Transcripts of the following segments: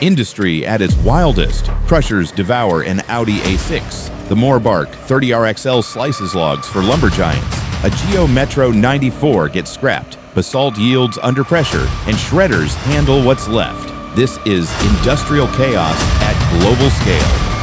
Industry at its wildest. Crushers devour an Audi A6. The Moorbark 30RXL slices logs for lumber giants. A Geo Metro 94 gets scrapped. Basalt yields under pressure, and shredders handle what's left. This is industrial chaos at global scale.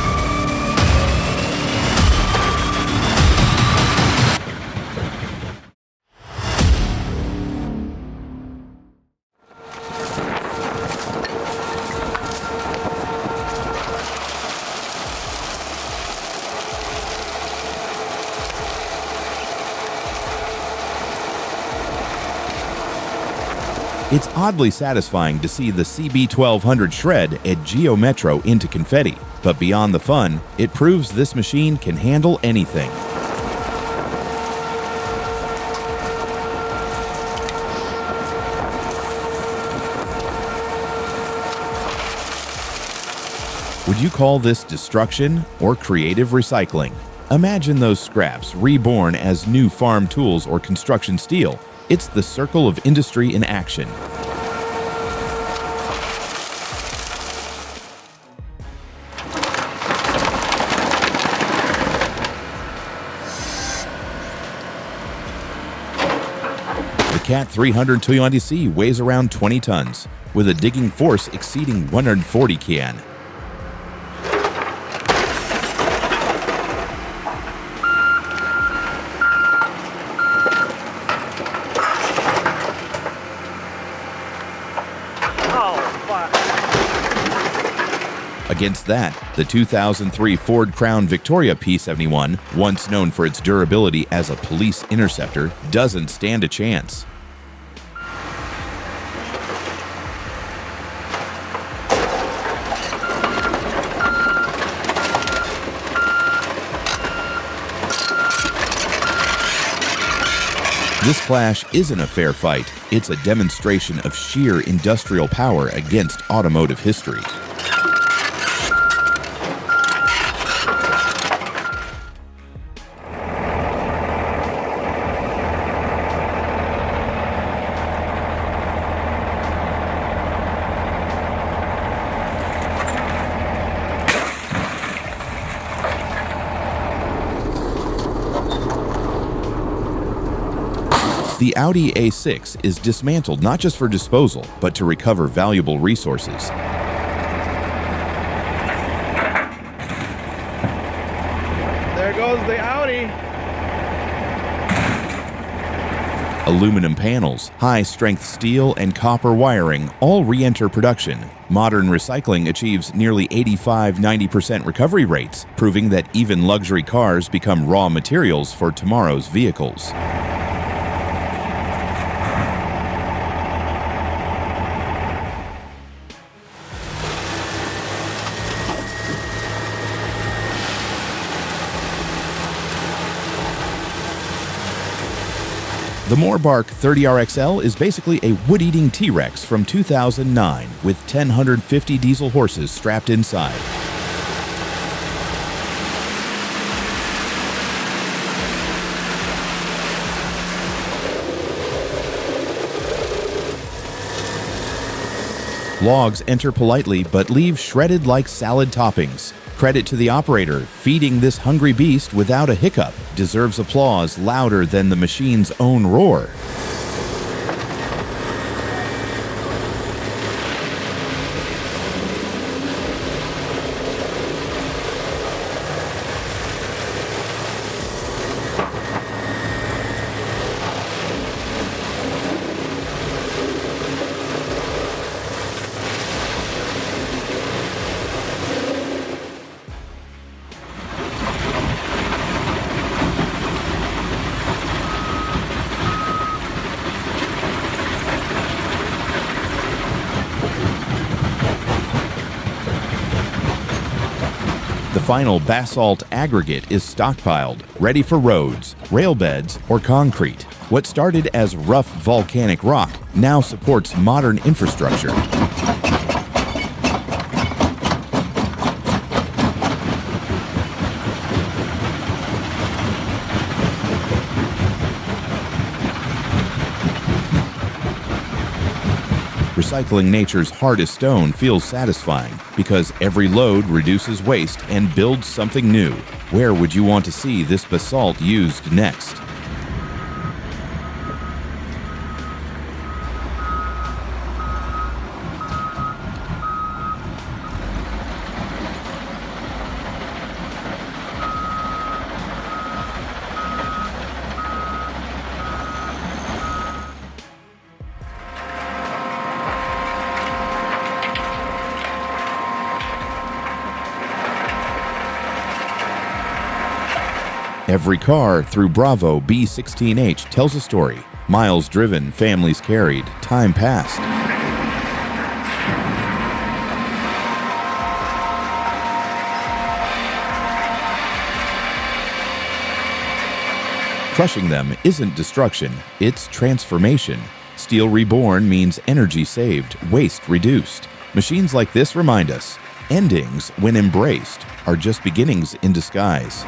It's oddly satisfying to see the CB1200 shred at Geo Metro into confetti, but beyond the fun, it proves this machine can handle anything. Would you call this destruction or creative recycling? Imagine those scraps reborn as new farm tools or construction steel. It's the circle of industry in action. The Cat 320C weighs around 20 tons, with a digging force exceeding 140 kN. Against that, the 2003 Ford Crown Victoria P71, once known for its durability as a police interceptor, doesn't stand a chance. This clash isn't a fair fight, it's a demonstration of sheer industrial power against automotive history. The Audi A6 is dismantled not just for disposal, but to recover valuable resources. There goes the Audi. Aluminum panels, high-strength steel, and copper wiring all re-enter production. Modern recycling achieves nearly 85–90% recovery rates, proving that even luxury cars become raw materials for tomorrow's vehicles. The Moorbark 30RXL is basically a wood-eating T-Rex from 2009 with 1,050 diesel horses strapped inside. Logs enter politely but leave shredded like salad toppings. Credit to the operator, feeding this hungry beast without a hiccup deserves applause louder than the machine's own roar. The final basalt aggregate is stockpiled, ready for roads, rail beds, or concrete. What started as rough volcanic rock now supports modern infrastructure. Recycling nature's hardest stone feels satisfying because every load reduces waste and builds something new. Where would you want to see this basalt used next? Every car through Bravo B16H tells a story. Miles driven, families carried, time passed. Crushing them isn't destruction, it's transformation. Steel reborn means energy saved, waste reduced. Machines like this remind us, endings, when embraced, are just beginnings in disguise.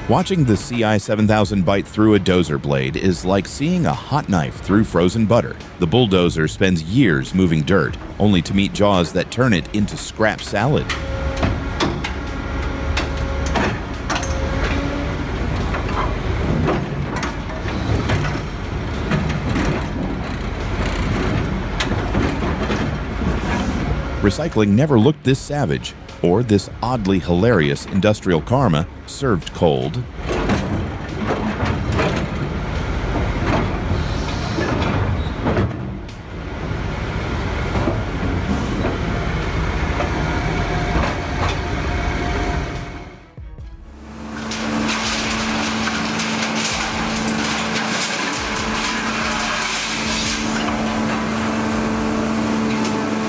Watching the CI 7000 bite through a dozer blade is like seeing a hot knife through frozen butter. The bulldozer spends years moving dirt, only to meet jaws that turn it into scrap salad. Recycling never looked this savage, or this oddly hilarious industrial karma served cold.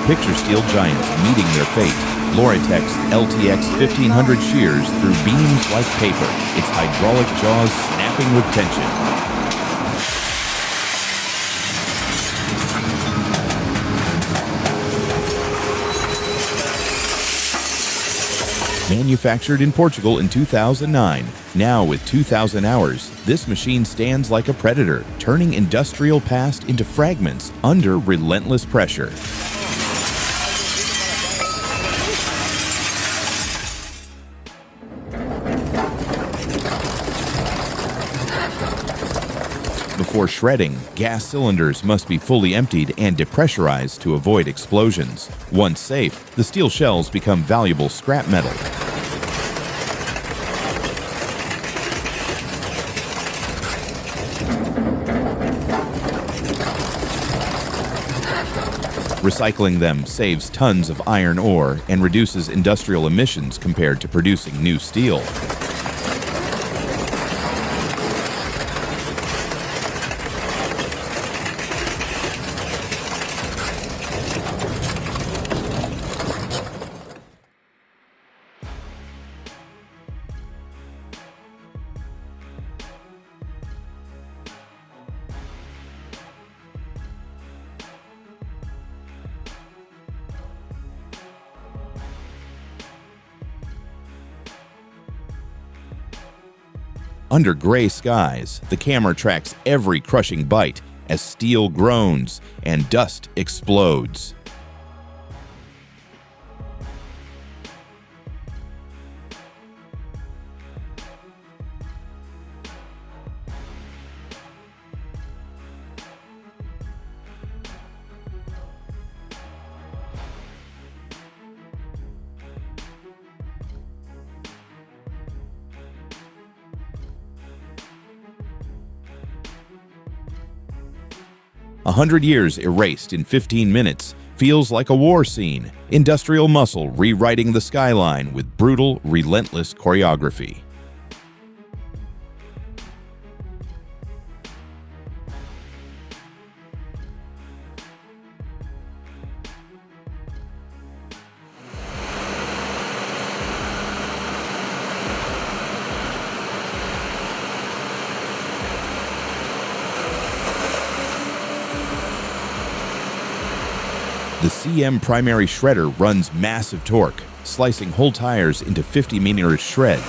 Picture steel giants meeting their fate. Loritech's LTX 1500 shears through beams like paper, its hydraulic jaws snapping with tension. Manufactured in Portugal in 2009, now with 2,000 hours, this machine stands like a predator, turning industrial past into fragments under relentless pressure. Before shredding, gas cylinders must be fully emptied and depressurized to avoid explosions. Once safe, the steel shells become valuable scrap metal. Recycling them saves tons of iron ore and reduces industrial emissions compared to producing new steel. Under gray skies, the camera tracks every crushing bite as steel groans and dust explodes. A 100 years erased in 15 minutes feels like a war scene. Industrial muscle rewriting the skyline with brutal, relentless choreography. The CM primary shredder runs massive torque, slicing whole tires into 50mm shreds.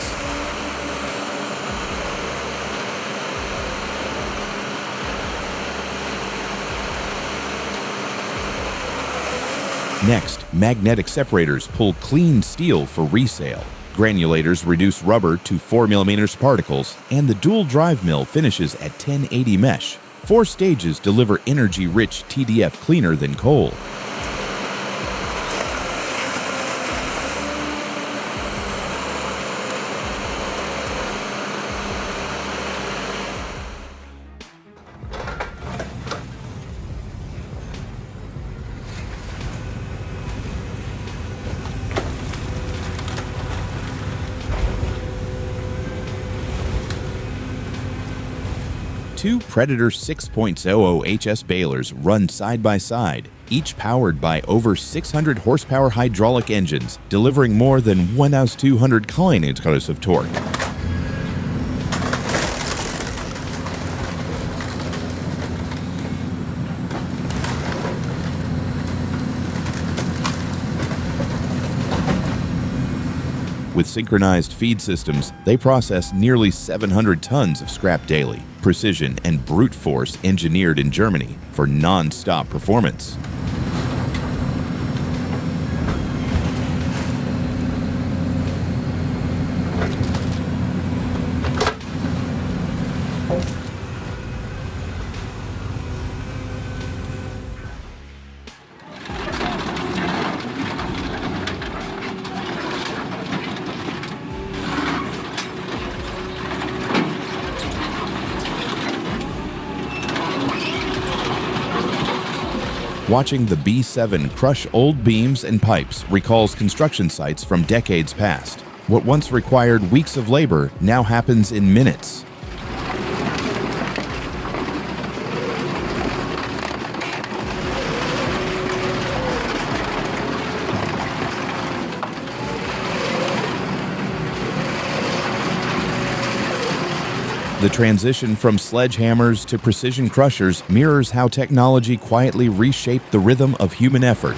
Next, magnetic separators pull clean steel for resale. Granulators reduce rubber to 4mm particles, and the dual drive mill finishes at 1080 mesh. 4 stages deliver energy-rich TDF cleaner than coal. Two Predator 6.00 HS balers run side by side, each powered by over 600 horsepower hydraulic engines, delivering more than 1,200 kN of torque. With synchronized feed systems, they process nearly 700 tons of scrap daily. Precision and brute force engineered in Germany for non-stop performance. Watching the B7 crush old beams and pipes recalls construction sites from decades past. What once required weeks of labor now happens in minutes. The transition from sledgehammers to precision crushers mirrors how technology quietly reshaped the rhythm of human effort.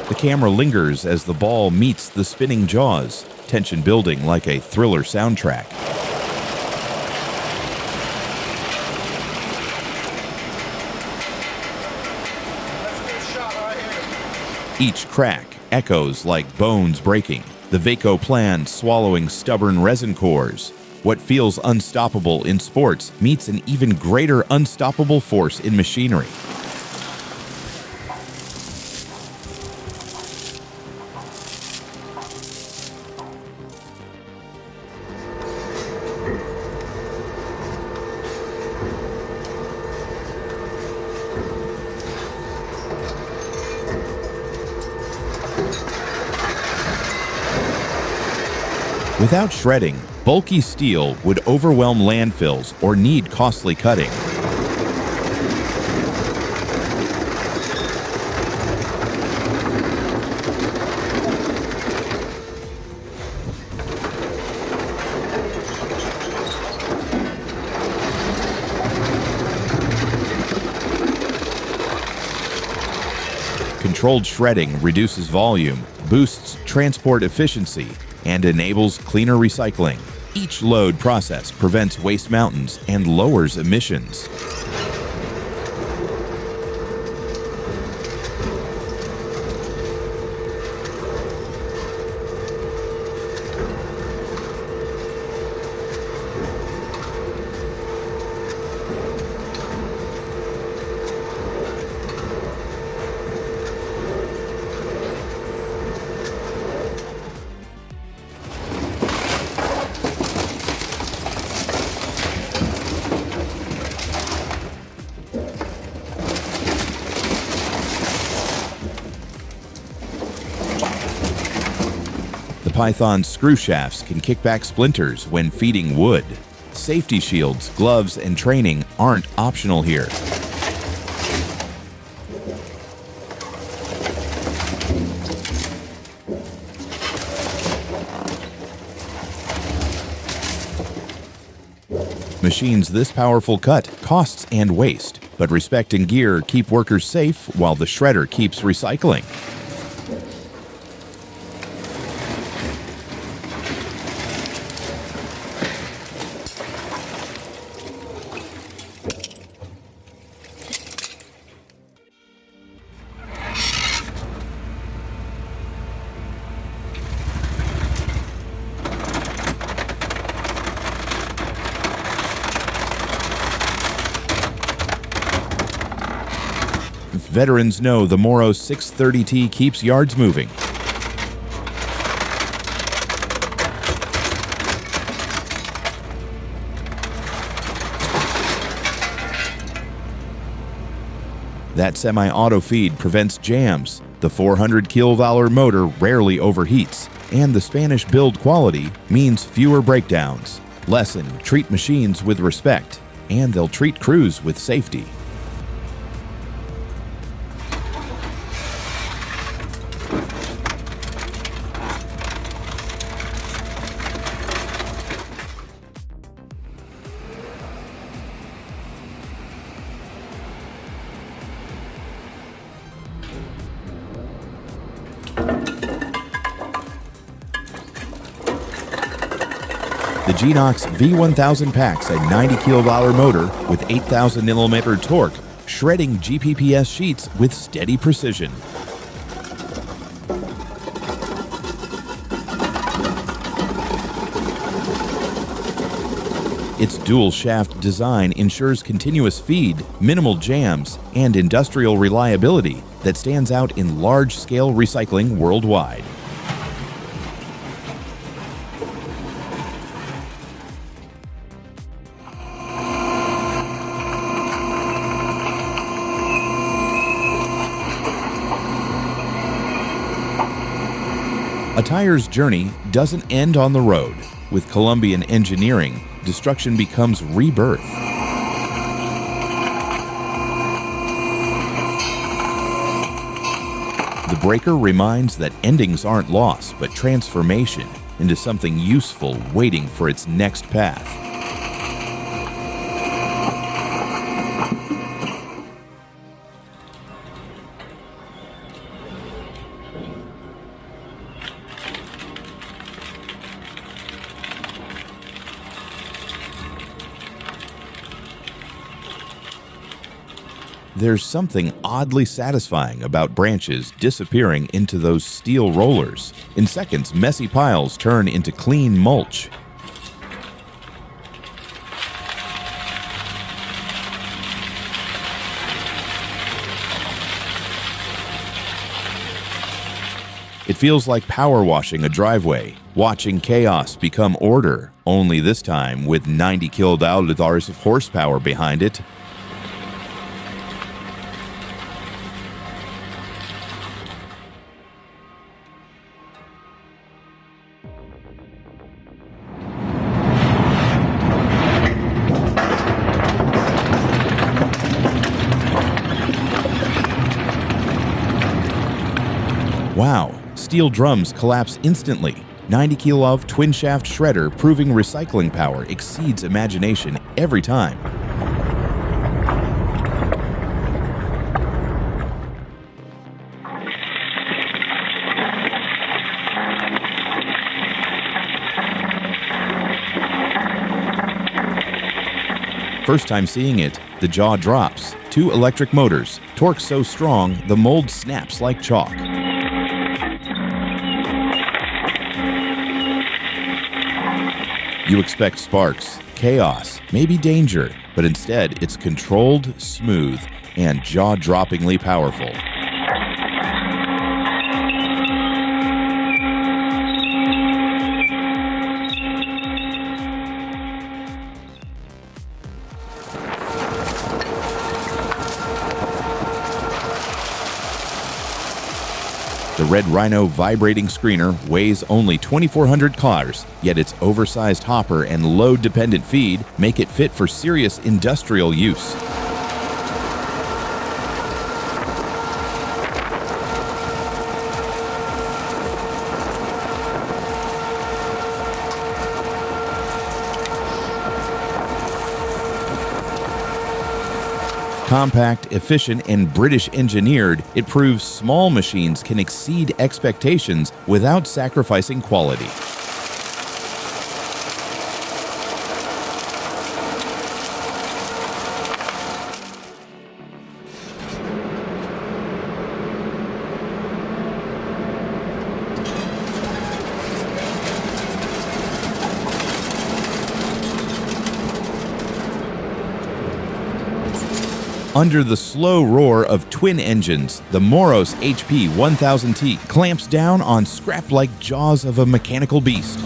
The camera lingers as the ball meets the spinning jaws, tension building like a thriller soundtrack. Each crack echoes like bones breaking, the Vaco plan swallowing stubborn resin cores. What feels unstoppable in sports meets an even greater unstoppable force in machinery. Without shredding, bulky steel would overwhelm landfills or need costly cutting. Controlled shredding reduces volume, boosts transport efficiency, and enables cleaner recycling. Each load process prevents waste mountains and lowers emissions. The Python's screw shafts can kick back splinters when feeding wood. Safety shields, gloves, and training aren't optional here. Machines this powerful cut costs and waste, but respect and gear keep workers safe while the shredder keeps recycling. Veterans know the Moro 630T keeps yards moving. That semi-auto feed prevents jams, the 400 kV motor rarely overheats, and the Spanish build quality means fewer breakdowns. Lesson: treat machines with respect, and they'll treat crews with safety. The Genox V1000 packs a 90 kV motor with 8,000 Nm torque, shredding GPPS sheets with steady precision. Its dual-shaft design ensures continuous feed, minimal jams, and industrial reliability that stands out in large-scale recycling worldwide. A tire's journey doesn't end on the road. With Colombian engineering, destruction becomes rebirth. The breaker reminds that endings aren't loss, but transformation into something useful waiting for its next path. There's something oddly satisfying about branches disappearing into those steel rollers. In seconds, messy piles turn into clean mulch. It feels like power washing a driveway, watching chaos become order, only this time with 90 kilowatts of horsepower behind it. Wow, steel drums collapse instantly. 90 kilo twin-shaft shredder proving recycling power exceeds imagination every time. First time seeing it, the jaw drops. 2 electric motors, torque so strong the mold snaps like chalk. You expect sparks, chaos, maybe danger, but instead it's controlled, smooth, and jaw-droppingly powerful. The Red Rhino vibrating screener weighs only 2,400 cars, yet its oversized hopper and load-dependent feed make it fit for serious industrial use. Compact, efficient, and British engineered, it proves small machines can exceed expectations without sacrificing quality. Under the slow roar of twin engines, the Moros HP 1000T clamps down on scrap-like jaws of a mechanical beast.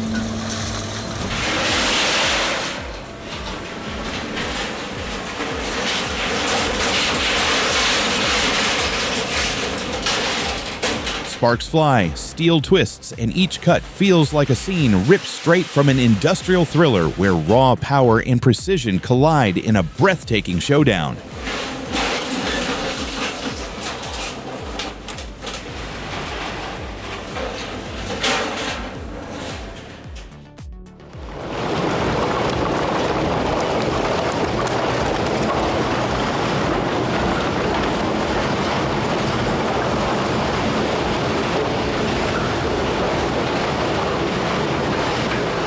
Sparks fly, steel twists, and each cut feels like a scene ripped straight from an industrial thriller where raw power and precision collide in a breathtaking showdown.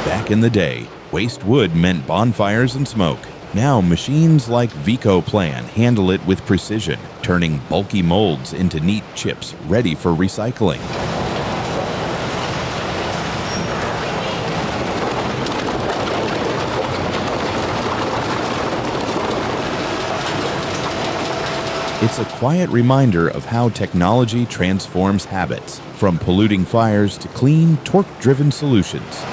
Back in the day, waste wood meant bonfires and smoke. Now, machines like VicoPlan handle it with precision, turning bulky molds into neat chips ready for recycling. It's a quiet reminder of how technology transforms habits, from polluting fires to clean, torque-driven solutions.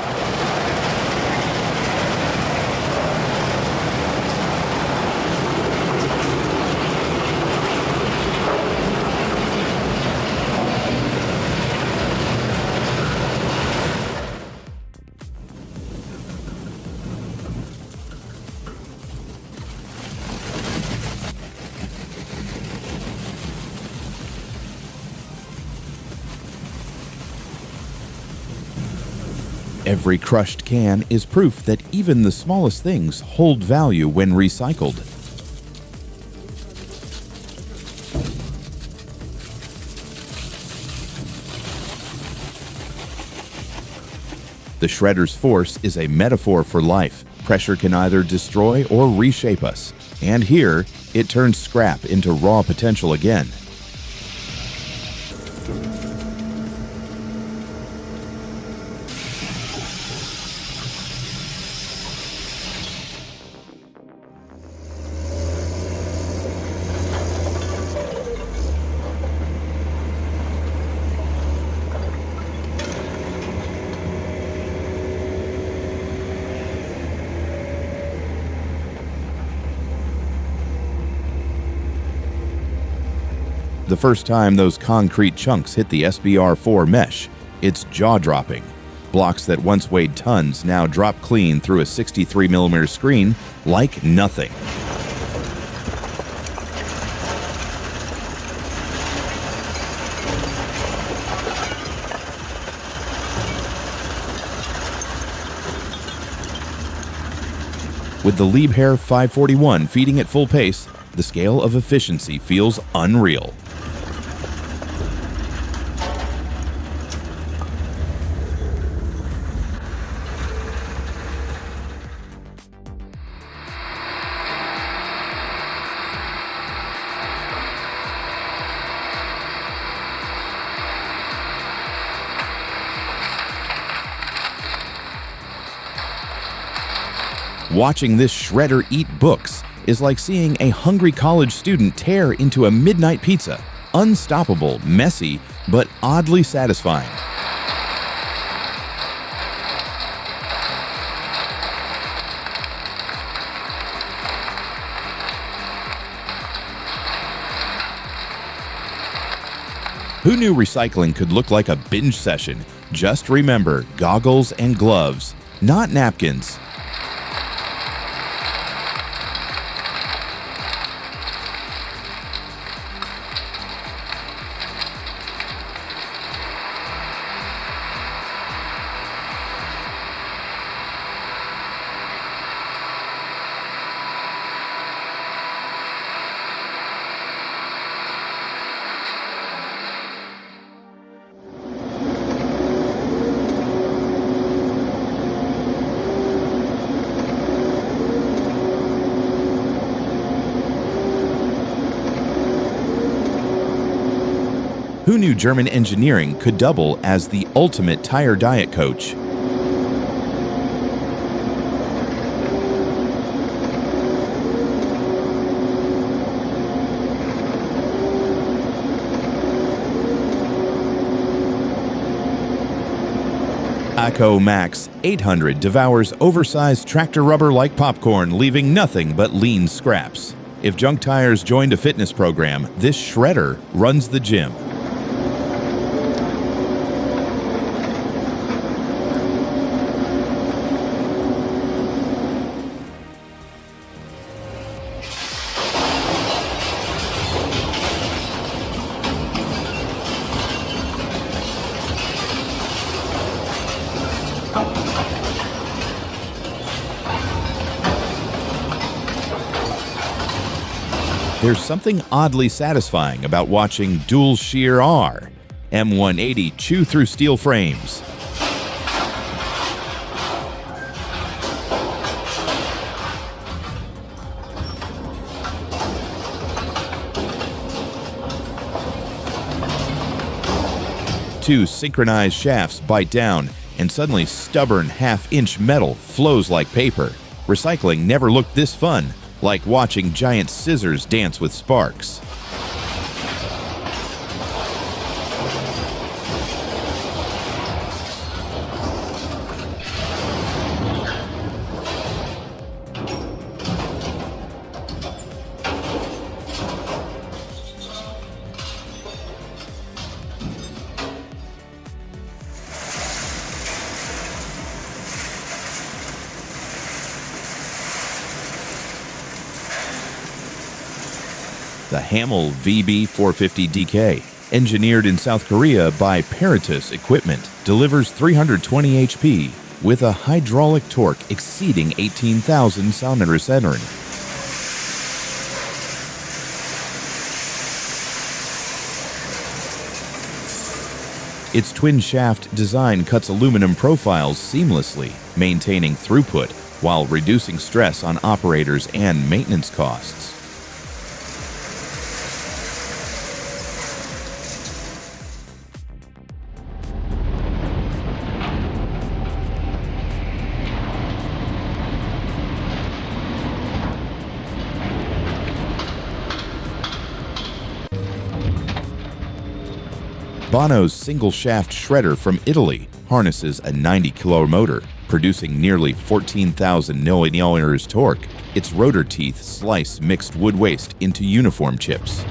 Every crushed can is proof that even the smallest things hold value when recycled. The shredder's force is a metaphor for life. Pressure can either destroy or reshape us. And here, it turns scrap into raw potential again. The first time those concrete chunks hit the SBR4 mesh, it's jaw-dropping. Blocks that once weighed tons now drop clean through a 63mm screen like nothing. With the Liebherr 541 feeding at full pace, the scale of efficiency feels unreal. Watching this shredder eat books is like seeing a hungry college student tear into a midnight pizza. Unstoppable, messy, but oddly satisfying. Who knew recycling could look like a binge session? Just remember, goggles and gloves, not napkins. Who knew German engineering could double as the ultimate tire diet coach? ACO Max 800 devours oversized tractor rubber like popcorn, leaving nothing but lean scraps. If junk tires joined a fitness program, this shredder runs the gym. There's something oddly satisfying about watching dual shear R M180 chew through steel frames. Two synchronized shafts bite down, and suddenly stubborn half-inch metal flows like paper. Recycling never looked this fun, like watching giant scissors dance with sparks. The Hamel VB450DK, engineered in South Korea by Peritus Equipment, delivers 320 HP with a hydraulic torque exceeding 18,000 Nm. Its twin-shaft design cuts aluminum profiles seamlessly, maintaining throughput while reducing stress on operators and maintenance costs. Bono's single-shaft shredder from Italy harnesses a 90-kilo motor, producing nearly 14,000 Nm torque. Its rotor teeth slice mixed wood waste into uniform chips.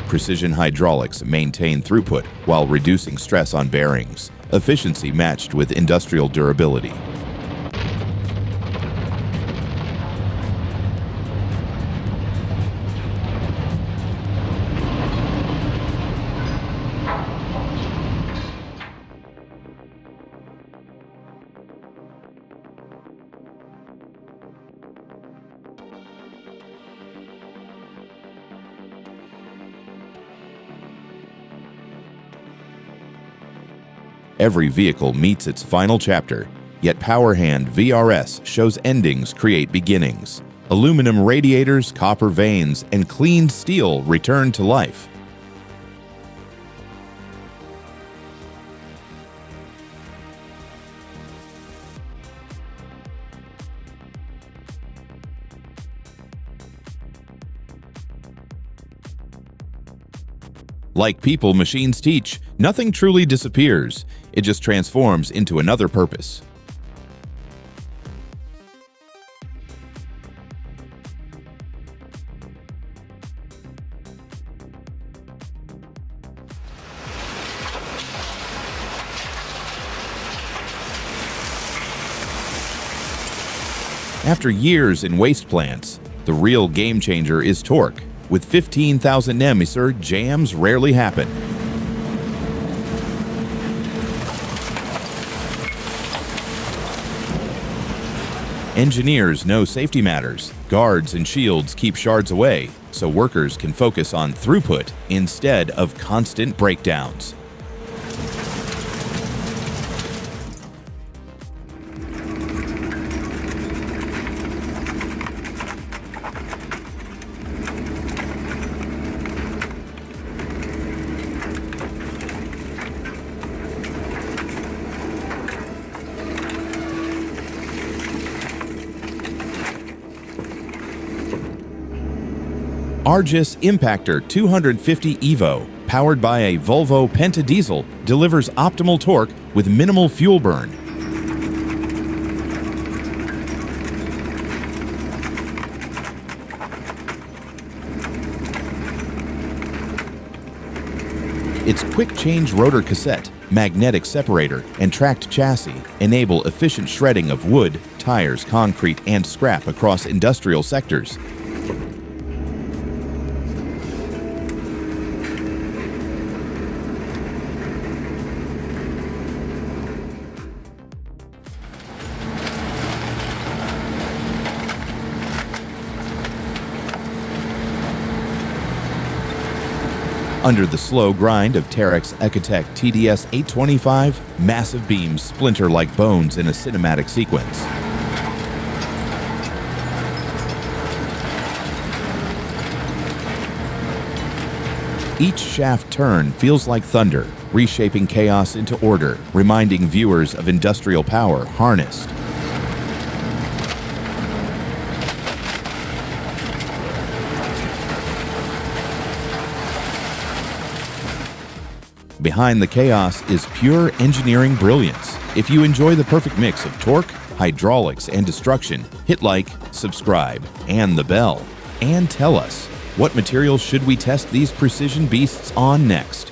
Precision hydraulics maintain throughput while reducing stress on bearings, efficiency matched with industrial durability. Every vehicle meets its final chapter, yet PowerHand VRS shows endings create beginnings. Aluminum radiators, copper vanes, and cleaned steel return to life. Like people, machines teach, nothing truly disappears. It just transforms into another purpose. After years in waste plants, the real game changer is torque. With 15,000 Nemeser, jams rarely happen. Engineers know safety matters. Guards and shields keep shards away, so workers can focus on throughput instead of constant breakdowns. Argus Impactor 250 Evo, powered by a Volvo Penta diesel, delivers optimal torque with minimal fuel burn. Its quick-change rotor cassette, magnetic separator, and tracked chassis enable efficient shredding of wood, tires, concrete, and scrap across industrial sectors. Under the slow grind of Terex Ecotec TDS 825, massive beams splinter like bones in a cinematic sequence. Each shaft turn feels like thunder, reshaping chaos into order, reminding viewers of industrial power harnessed. Behind the chaos is pure engineering brilliance. If you enjoy the perfect mix of torque, hydraulics, and destruction, hit like, subscribe, and the bell. And tell us, what materials should we test these precision beasts on next?